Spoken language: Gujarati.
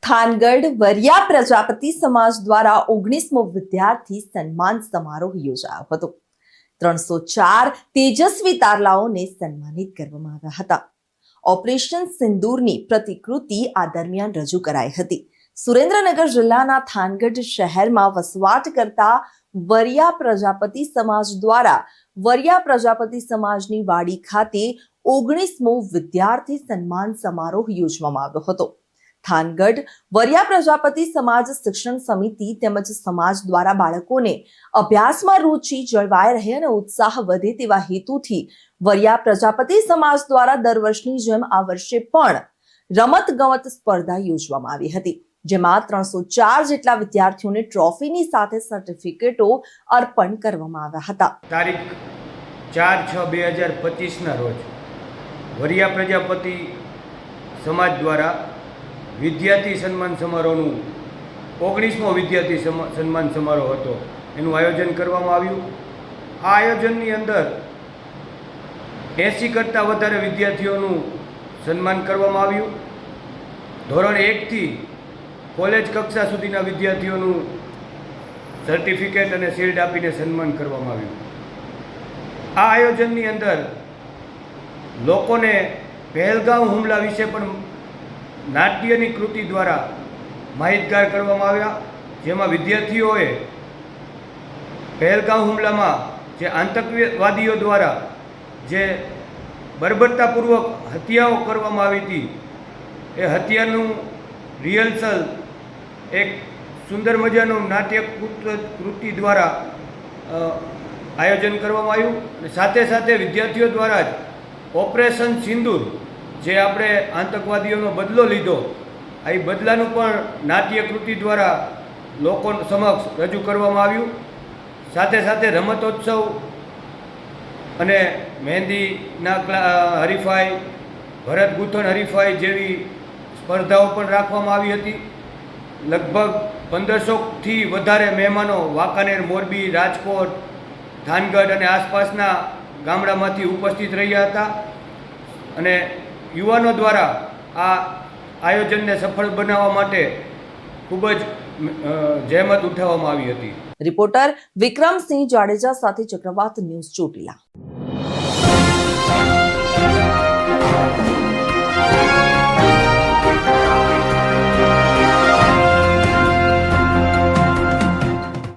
થાનગઢ વરિયા પ્રજાપતિ સમાજ દ્વારા 19મો વિદ્યાર્થી સન્માન સમારોહ યોજાયો હતો। 304 તેજસ્વી તારલાઓને સન્માનિત કરવામાં આવ્યા હતા। ઓપરેશન સિંદૂરની પ્રતિકૃતિ આ દરમિયાન રજૂ કરાઈ હતી। સુરેન્દ્રનગર જિલ્લાના થાનગઢ શહેરમાં વસવાટ કરતા વરિયા પ્રજાપતિ સમાજ દ્વારા વરિયા પ્રજાપતિ સમાજની વાડી ખાતે 19મો વિદ્યાર્થી સન્માન સમારોહ યોજવામાં આવ્યો હતો। થાનગઢ વરિયા પ્રજાપતિ સમાજ શિક્ષણ સમિતિ તેમજ સમાજ દ્વારા બાળકોને અભ્યાસમાં રુચિ જળવાઈ રહે અને ઉત્સાહ વધે તેવા હેતુથી વરિયા પ્રજાપતિ સમાજ દ્વારા દર વર્ષની જેમ આ વર્ષે પણ રમતગમત સ્પર્ધા યોજવામાં આવી હતી, જેમાં 304 જેટલા વિદ્યાર્થીઓને ટ્રોફીની સાથે સર્ટિફિકેટો અર્પણ કરવામાં આવ્યા હતા। તારીખ 4/6/2025ના રોજ વરિયા પ્રજાપતિ સમાજ દ્વારા વિદ્યાર્થી સન્માન સમારોહનું 19મો વિદ્યાર્થી સન્માન સમારોહ હતો, એનું આયોજન કરવામાં આવ્યું। આ આયોજનની અંદર 80 કરતાં વધારે વિદ્યાર્થીઓનું સન્માન કરવામાં આવ્યું। ધોરણ 1થી કોલેજ કક્ષા સુધીના વિદ્યાર્થીઓનું સર્ટિફિકેટ અને શિલ્ડ આપીને સન્માન કરવામાં આવ્યું। આ આયોજનની અંદર લોકોને પહેલગામ હુમલા વિશે પણ નાટ્યની કૃતિ દ્વારા માહિતગાર કરવામાં આવ્યા, જેમાં વિદ્યાર્થીઓએ પહેલગામ હુમલામાં જે આતંકવાદીઓ દ્વારા જે બર્બરતાપૂર્વક હત્યાઓ કરવામાં આવી હતી, એ હત્યાનું રિહર્સલ એક સુંદર મજાનું નાટ્ય કૃતિ દ્વારા આયોજન કરવામાં આવ્યું। સાથે સાથે વિદ્યાર્થીઓ દ્વારા જ ઓપરેશન સિંદૂર, જે આપણે આતંકવાદીઓનો બદલો લીધો, આ બદલાનું પણ નાટ્ય કૃતિ દ્વારા લોકો સમક્ષ રજૂ કરવામાં આવ્યું। સાથે સાથે રમતોત્સવ અને મહેંદીના હરીફાઈ, ભરત ગૂંથણ હરીફાઈ જેવી સ્પર્ધાઓ પણ રાખવામાં આવી હતી। લગભગ 1500થી વધારે મહેમાનો વાંકાનેર, મોરબી, રાજકોટ, થાનગઢ અને આસપાસના ગામડામાંથી ઉપસ્થિત રહ્યા હતા અને યુવાનો દ્વારા આ આયોજનને સફળ બનાવવા માટે ખૂબ જ જહેમત ઉઠાવવામાં આવી હતી। રિપોર્ટર વિક્રમસિંહ જાડેજા સાથે ચક્રવાત ન્યૂઝ ચોટીલા।